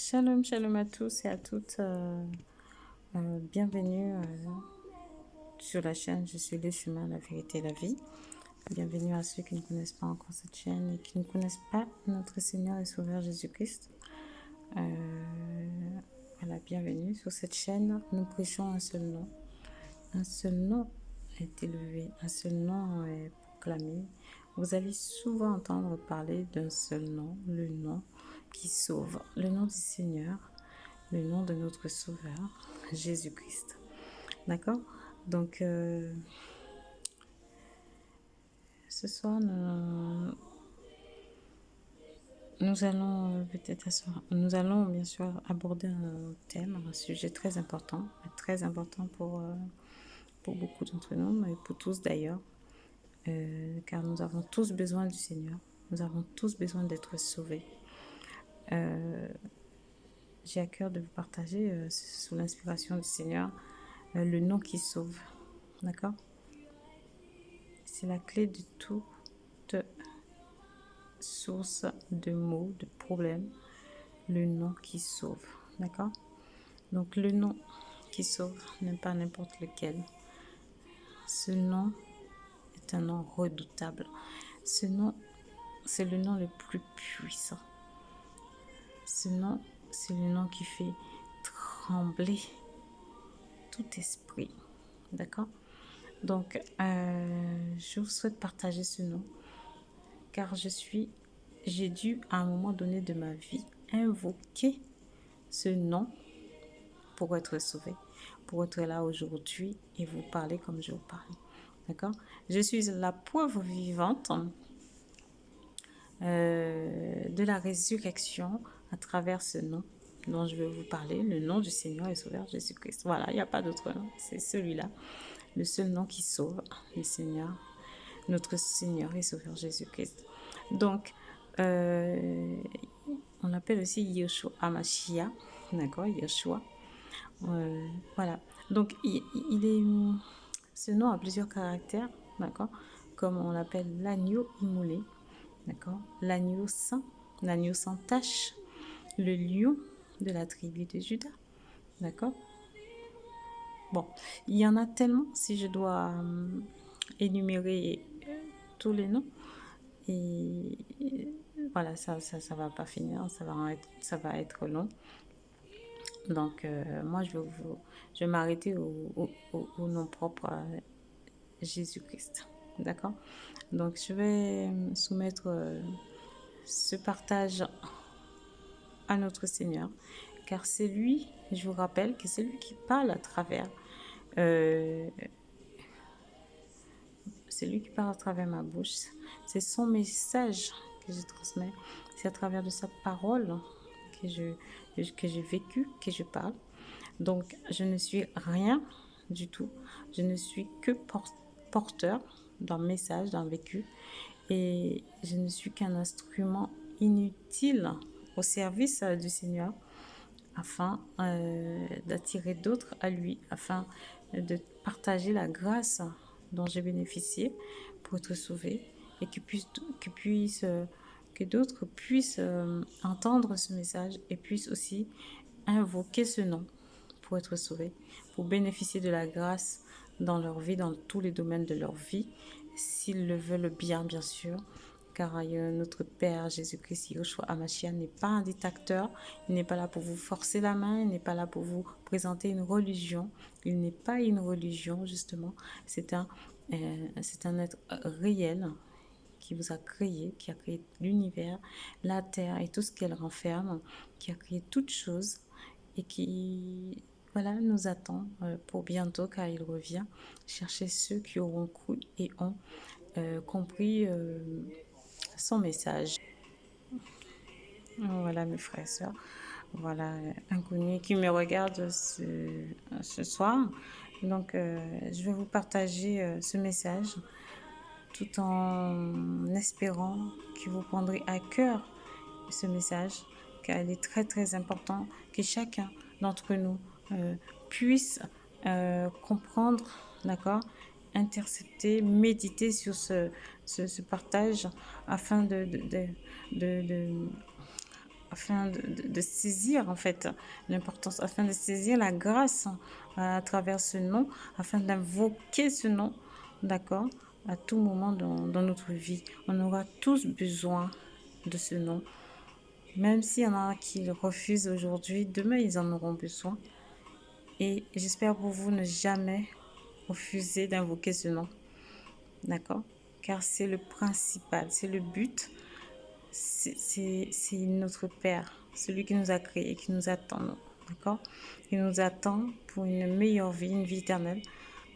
Shalom, shalom à tous et à toutes. Bienvenue sur la chaîne Je suis le chemin, la vérité et la vie. Bienvenue à ceux qui ne connaissent pas encore cette chaîne et qui ne connaissent pas notre Seigneur et Sauveur Jésus-Christ. Voilà, bienvenue sur cette chaîne. Nous prêchons un seul nom. Un seul nom est élevé, un seul nom est proclamé. Vous allez souvent entendre parler d'un seul nom, le nom qui sauve, le nom du Seigneur, le nom de notre Sauveur, Jésus-Christ. D'accord? Donc, ce soir, nous allons bien sûr aborder un thème, un sujet très important pour beaucoup d'entre nous, et pour tous d'ailleurs, car nous avons tous besoin du Seigneur, nous avons tous besoin d'être sauvés. J'ai à cœur de vous partager, sous l'inspiration du Seigneur, le nom qui sauve. D'accord? C'est la clé de toute source de maux, de problèmes. Le nom qui sauve. D'accord? Donc, le nom qui sauve n'est pas n'importe lequel. Ce nom est un nom redoutable. Ce nom, c'est le nom le plus puissant. Ce nom, c'est le nom qui fait trembler tout esprit. D'accord? Donc, je vous souhaite partager ce nom, car j'ai dû à un moment donné de ma vie invoquer ce nom pour être sauvé, pour être là aujourd'hui et vous parler comme je vous parle. D'accord? Je suis la preuve vivante de la résurrection à travers ce nom dont je vais vous parler, le nom du Seigneur et Sauveur Jésus-Christ. Voilà, il n'y a pas d'autre nom, c'est celui-là, le seul nom qui sauve, le Seigneur, notre Seigneur et Sauveur Jésus-Christ. Donc, on l'appelle aussi Yeshua Hamashiach, d'accord, Yeshua. Voilà, donc ce nom a plusieurs caractères, d'accord, comme on l'appelle l'agneau immolé, d'accord, l'agneau sans tache, le lion de la tribu de Juda, d'accord. Bon, il y en a tellement, si je dois énumérer tous les noms, et voilà, ça va pas finir, ça va être long. Donc, moi, je vais m'arrêter au nom propre Jésus-Christ. D'accord? Donc, je vais soumettre ce partage à notre Seigneur, car c'est lui, je vous rappelle que c'est lui qui parle à travers c'est lui qui parle à travers ma bouche. C'est son message que je transmets. C'est à travers de sa parole que j'ai vécu, que je parle. Donc, je ne suis rien du tout. Je ne suis que porteur d'un message, d'un vécu. Et je ne suis qu'un instrument inutile au service du Seigneur afin d'attirer d'autres à lui, afin de partager la grâce dont j'ai bénéficié pour être sauvé et que d'autres puissent entendre ce message et puissent aussi invoquer ce nom pour être sauvés, pour bénéficier de la grâce dans leur vie, dans tous les domaines de leur vie, s'ils le veulent bien, bien sûr. Car notre Père Jésus-Christ, Yeshua Hamashiach, n'est pas un dictateur. Il n'est pas là pour vous forcer la main. Il n'est pas là pour vous présenter une religion. Il n'est pas une religion, justement. C'est un être réel qui vous a créé, qui a créé l'univers, la terre et tout ce qu'elle renferme, qui a créé toutes choses et qui nous attend pour bientôt, car il revient chercher ceux qui auront cru et ont compris son message. Voilà mes frères et sœurs, voilà inconnus qui me regardent ce soir. Donc je vais vous partager ce message tout en espérant que vous prendrez à cœur ce message, car il est très très important que chacun d'entre nous puisse comprendre, d'accord, intercepter, méditer sur ce partage afin afin de saisir en fait l'importance, afin de saisir la grâce à travers ce nom, afin d'invoquer ce nom, d'accord, à tout moment dans notre vie. On aura tous besoin de ce nom. Même s'il y en a qui le refusent aujourd'hui, demain ils en auront besoin. Et j'espère pour vous ne jamais refuser d'invoquer ce nom. D'accord? Car c'est le principal, c'est le but. C'est notre Père, celui qui nous a créés, qui nous attend. D'accord? Il nous attend pour une meilleure vie, une vie éternelle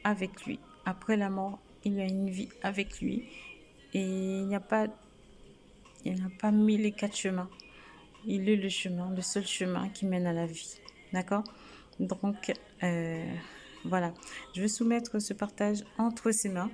avec lui. Après la mort, il y a une vie avec lui. Et il n'y a pas 1004 chemins. Il est le chemin, le seul chemin qui mène à la vie. D'accord? Donc, voilà. Je vais soumettre ce partage entre ses mains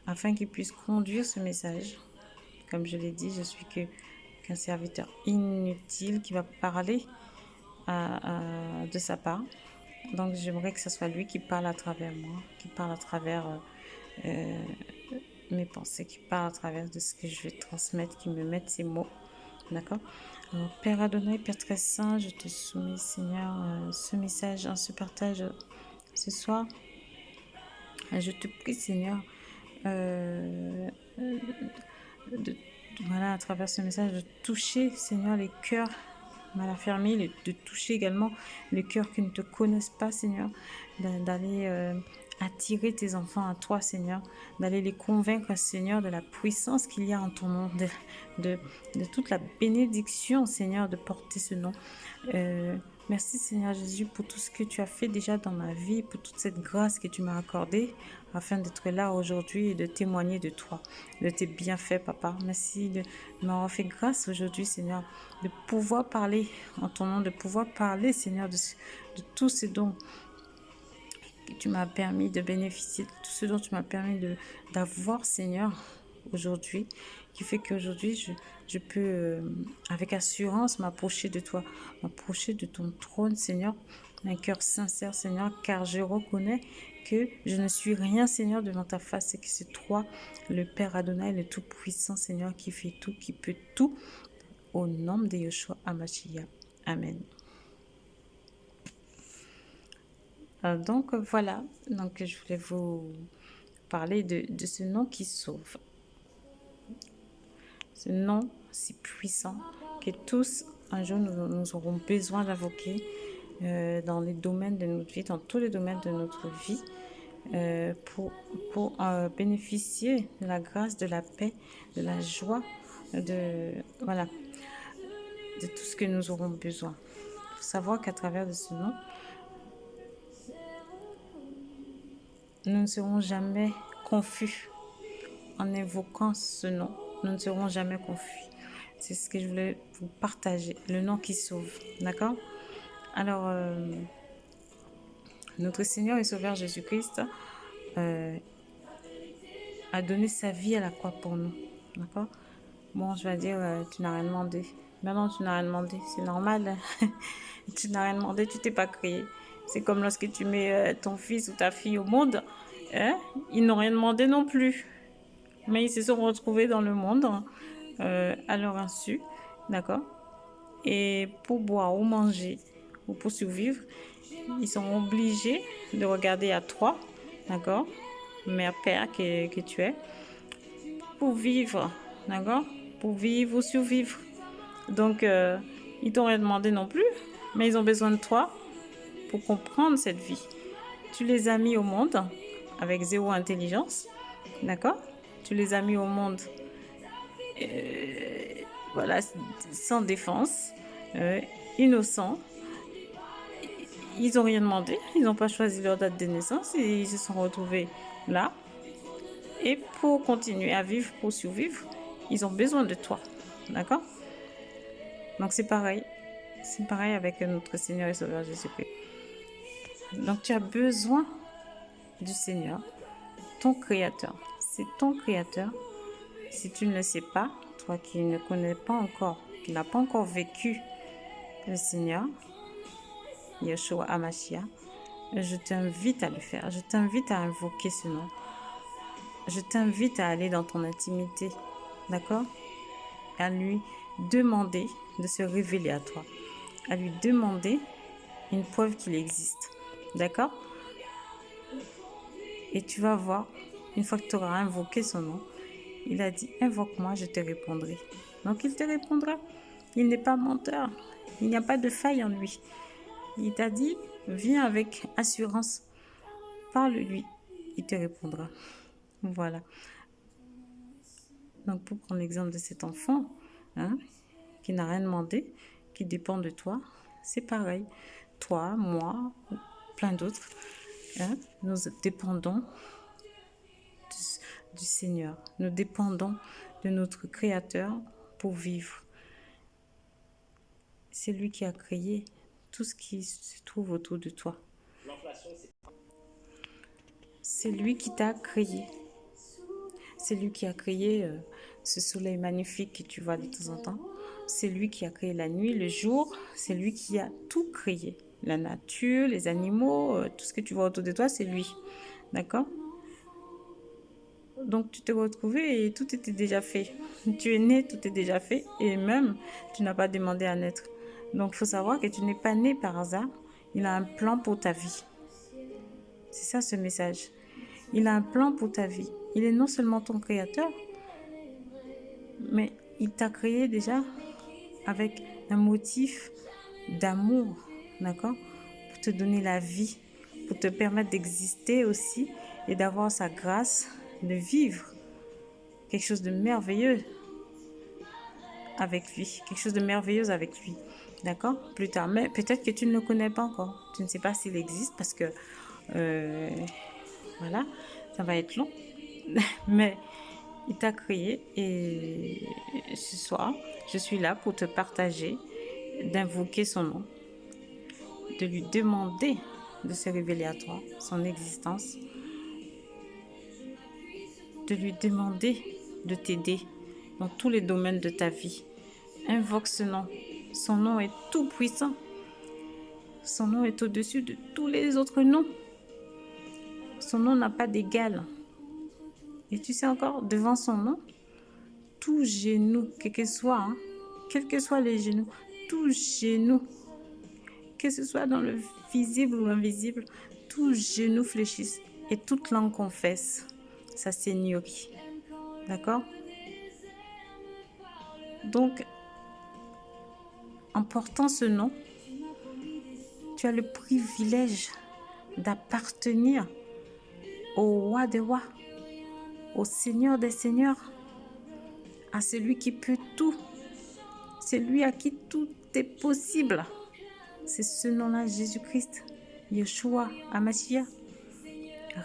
afin qu'il puisse conduire ce message. Comme je l'ai dit, je suis qu'un serviteur inutile qui va parler de sa part. Donc, j'aimerais que ce soit lui qui parle à travers moi, qui parle à travers mes pensées, qui parle à travers de ce que je vais transmettre, qui me mette ces mots. D'accord? Alors, Père Adonai, Père très saint, je te soumets, Seigneur, ce message, ce partage ce soir. Je te prie, Seigneur, voilà, à travers ce message, de toucher, Seigneur, les cœurs mal affermés, de toucher également les cœurs qui ne te connaissent pas, Seigneur, d'aller attirer tes enfants à toi, Seigneur, d'aller les convaincre, Seigneur, de la puissance qu'il y a en ton nom, de toute la bénédiction, Seigneur, de porter ce nom. Merci, Seigneur Jésus, pour tout ce que tu as fait déjà dans ma vie, pour toute cette grâce que tu m'as accordée, afin d'être là aujourd'hui et de témoigner de toi, de tes bienfaits, Papa. Merci de m'avoir fait grâce aujourd'hui, Seigneur, de pouvoir parler en ton nom, de pouvoir parler, Seigneur, de tous ces dons que tu m'as permis de bénéficier, de tout ce dont tu m'as permis d'avoir, Seigneur, aujourd'hui, qui fait qu'aujourd'hui, je peux, avec assurance, m'approcher de toi, m'approcher de ton trône, Seigneur, un cœur sincère, Seigneur, car je reconnais que je ne suis rien, Seigneur, devant ta face, et que c'est toi, le Père Adonai, le Tout-Puissant, Seigneur, qui fait tout, qui peut tout, au nom de Yeshua HaMashiach. Amen. Donc voilà, donc je voulais vous parler de ce nom qui sauve. Ce nom si puissant que tous, un jour, nous aurons besoin d'invoquer dans les domaines de notre vie, dans tous les domaines de notre vie, pour bénéficier de la grâce, de la paix, de la joie, de tout ce que nous aurons besoin. Il faut savoir qu'à travers de ce nom, nous ne serons jamais confus en invoquant ce nom. Nous ne serons jamais confus. C'est ce que je voulais vous partager. Le nom qui sauve. D'accord? Alors, notre Seigneur et Sauveur Jésus-Christ a donné sa vie à la croix pour nous. D'accord? Bon, je vais dire, tu n'as rien demandé. Mais non, tu n'as rien demandé. C'est normal. Tu n'as rien demandé, tu t'es pas créé. C'est comme lorsque tu mets ton fils ou ta fille au monde. Ils n'ont rien demandé non plus. Mais ils se sont retrouvés dans le monde à leur insu. D'accord? Et pour boire ou manger ou pour survivre, ils sont obligés de regarder à toi. D'accord? Mère, Père que tu es. Pour vivre. D'accord? Pour vivre ou survivre. Donc, ils t'ont rien demandé non plus, mais ils ont besoin de toi pour comprendre cette vie. Tu les as mis au monde avec zéro intelligence, d'accord? Tu les as mis au monde, voilà, sans défense, innocents. Ils n'ont rien demandé, ils n'ont pas choisi leur date de naissance, et ils se sont retrouvés là. Et pour continuer à vivre, pour survivre, ils ont besoin de toi, d'accord? Donc c'est pareil avec notre Seigneur et Sauveur Jésus-Christ. Donc tu as besoin du Seigneur, ton Créateur. C'est ton Créateur. Si tu ne le sais pas, toi qui ne connais pas encore, qui n'as pas encore vécu le Seigneur, Yeshua HaMashiach, je t'invite à le faire. Je t'invite à invoquer ce nom. Je t'invite à aller dans ton intimité, d'accord? À lui demander de se révéler à toi, à lui demander une preuve qu'il existe. D'accord? Et tu vas voir, une fois que tu auras invoqué son nom, il a dit, invoque-moi, je te répondrai. Donc il te répondra. Il n'est pas menteur. Il n'y a pas de faille en lui. Il t'a dit, viens avec assurance. Parle-lui. Il te répondra. Voilà. Donc pour prendre l'exemple de cet enfant, hein, qui n'a rien demandé, qui dépend de toi, c'est pareil. Toi, moi, plein d'autres, hein, nous dépendons du Seigneur. Nous dépendons de notre Créateur pour vivre. C'est lui qui a créé tout ce qui se trouve autour de toi. C'est lui qui t'a créé. C'est lui qui a créé ce soleil magnifique que tu vois de temps en temps. C'est lui qui a créé la nuit, le jour. C'est lui qui a tout créé. La nature, les animaux, tout ce que tu vois autour de toi, c'est lui. D'accord? Donc tu t'es retrouvé et tout était déjà fait. Tu es né, tout est déjà fait et même tu n'as pas demandé à naître. Donc il faut savoir que tu n'es pas né par hasard. Il a un plan pour ta vie. C'est ça ce message. Il a un plan pour ta vie. Il est non seulement ton créateur, mais il t'a créé déjà avec un motif d'amour, d'accord? Pour te donner la vie, pour te permettre d'exister aussi et d'avoir sa grâce, de vivre quelque chose de merveilleux avec lui, quelque chose de merveilleux avec lui, d'accord? Plus tard, mais peut-être que tu ne le connais pas encore, tu ne sais pas s'il existe parce que, voilà, ça va être long, mais il t'a créé et ce soir, je suis là pour te partager, d'invoquer son nom, de lui demander de se révéler à toi, son existence, de lui demander de t'aider dans tous les domaines de ta vie. Invoque ce nom. Son nom est tout puissant. Son nom est au-dessus de tous les autres noms. Son nom n'a pas d'égal. Et tu sais encore, devant son nom, tout genou, quel que soit, hein, quels que soient les genoux, tout genou, que ce soit dans le visible ou l'invisible, tout genou fléchisse et toute langue confesse sa seigneurie. D'accord? Donc, en portant ce nom, tu as le privilège d'appartenir au roi des rois, au Seigneur des seigneurs, à celui qui peut tout, celui à qui tout est possible. C'est ce nom-là, Jésus-Christ, Yeshua, Hamashiach.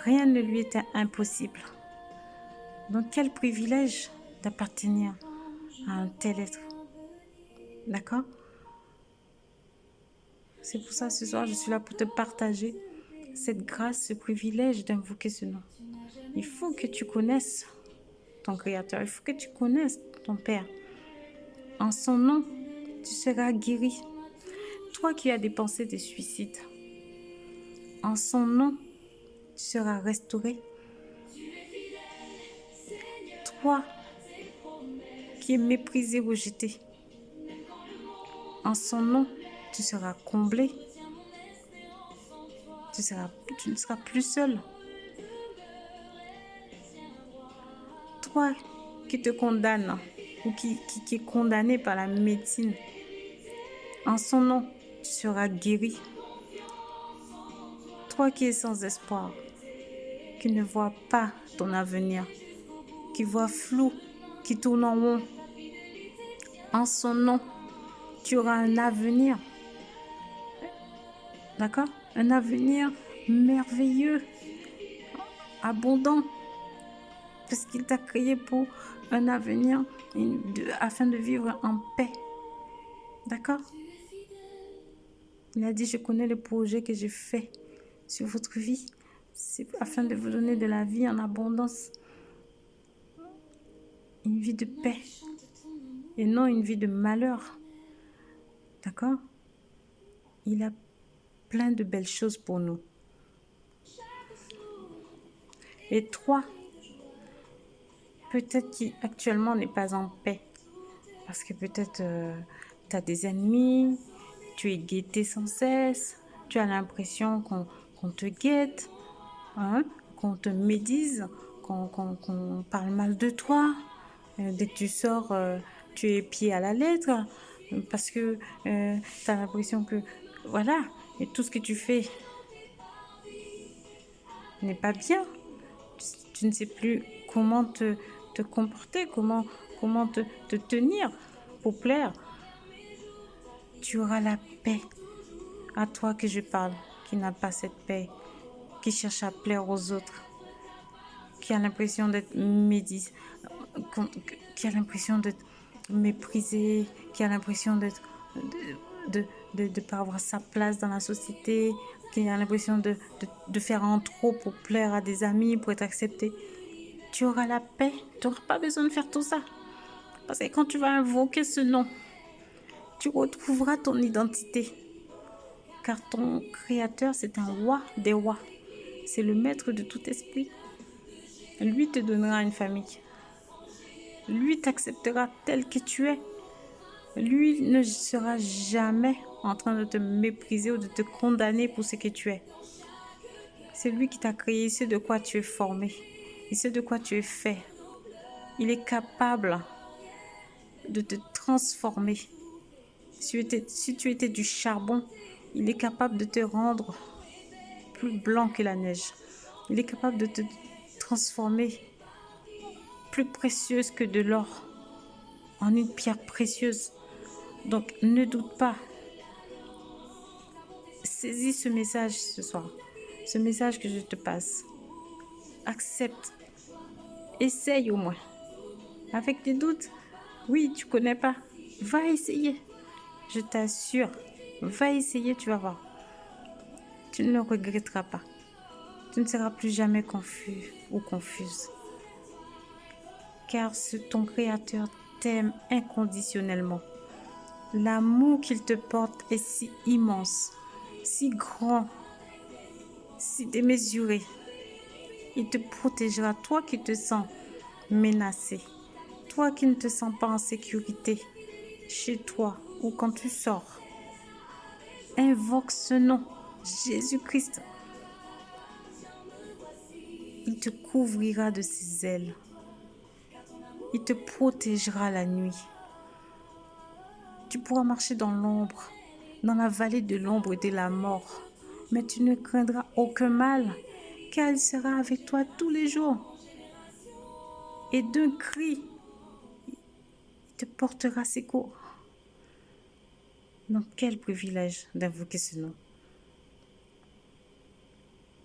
Rien ne lui était impossible. Donc quel privilège d'appartenir à un tel être. D'accord? C'est pour ça, ce soir, je suis là pour te partager cette grâce, ce privilège d'invoquer ce nom. Il faut que tu connaisses ton Créateur. Il faut que tu connaisses ton Père. En son nom, tu seras guéri. Toi qui as des pensées de suicide, en son nom, tu seras restauré. Toi qui es méprisé, rejeté, en son nom, tu seras comblé. Tu ne seras plus seul. Toi qui te condamne ou qui est condamné par la médecine, en son nom, tu seras guéri. Toi qui es sans espoir, qui ne vois pas ton avenir, qui voit flou, qui tourne en rond, en son nom, tu auras un avenir. D'accord? Un avenir merveilleux, abondant, parce qu'il t'a créé pour un avenir afin de vivre en paix. D'accord? Il a dit, je connais le projet que j'ai fait sur votre vie. C'est afin de vous donner de la vie en abondance. Une vie de paix. Et non une vie de malheur. D'accord? Il a plein de belles choses pour nous. Et toi, peut-être qui actuellement n'est pas en paix. Parce que peut-être Tu as des ennemis, tu es guetté sans cesse, tu as l'impression qu'on te guette, hein, qu'on te médise, qu'on parle mal de toi. Dès que tu sors, tu es pied à la lettre parce que tu as l'impression que, voilà, et tout ce que tu fais n'est pas bien. Tu ne sais plus comment te comporter, comment te tenir pour plaire. Tu auras la paix. À toi que je parle, qui n'a pas cette paix, qui cherche à plaire aux autres, qui a l'impression d'être qui a l'impression d'être méprisé, qui a l'impression de pas avoir sa place dans la société, qui a l'impression de faire un trop pour plaire à des amis, pour être accepté. Tu auras la paix, tu n'auras pas besoin de faire tout ça. Parce que quand tu vas invoquer ce nom, tu retrouveras ton identité. Car ton Créateur, c'est un roi des rois. C'est le maître de tout esprit. Lui te donnera une famille. Lui t'acceptera tel que tu es. Lui ne sera jamais en train de te mépriser ou de te condamner pour ce que tu es. C'est lui qui t'a créé, ce de quoi tu es formé et ce de quoi tu es fait. Il est capable de te transformer. Si tu étais du charbon, il est capable de te rendre plus blanc que la neige. Il est capable de te transformer plus précieuse que de l'or en une pierre précieuse. Donc ne doute pas. Saisis ce message ce soir. Ce message que je te passe. Accepte. Essaye au moins. Avec des doutes, oui, tu connais pas. Va essayer. Je t'assure. Va essayer, tu vas voir. Tu ne le regretteras pas. Tu ne seras plus jamais confus ou confuse. Car ton Créateur t'aime inconditionnellement. L'amour qu'il te porte est si immense, si grand, si démesuré. Il te protégera, toi qui te sens menacé, toi qui ne te sens pas en sécurité, chez toi ou quand tu sors. Invoque ce nom, Jésus-Christ. Il te couvrira de ses ailes. Il te protégera la nuit. Tu pourras marcher dans l'ombre, dans la vallée de l'ombre et de la mort, mais tu ne craindras aucun mal, car il sera avec toi tous les jours. Et d'un cri, il te portera secours. Donc quel privilège d'invoquer ce nom.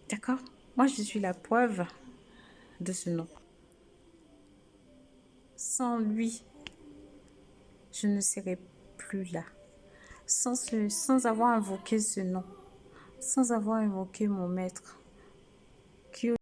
D'accord? Moi, je suis la preuve de ce nom. Sans lui, je ne serais plus là. Sans avoir invoqué ce nom, sans avoir invoqué mon maître,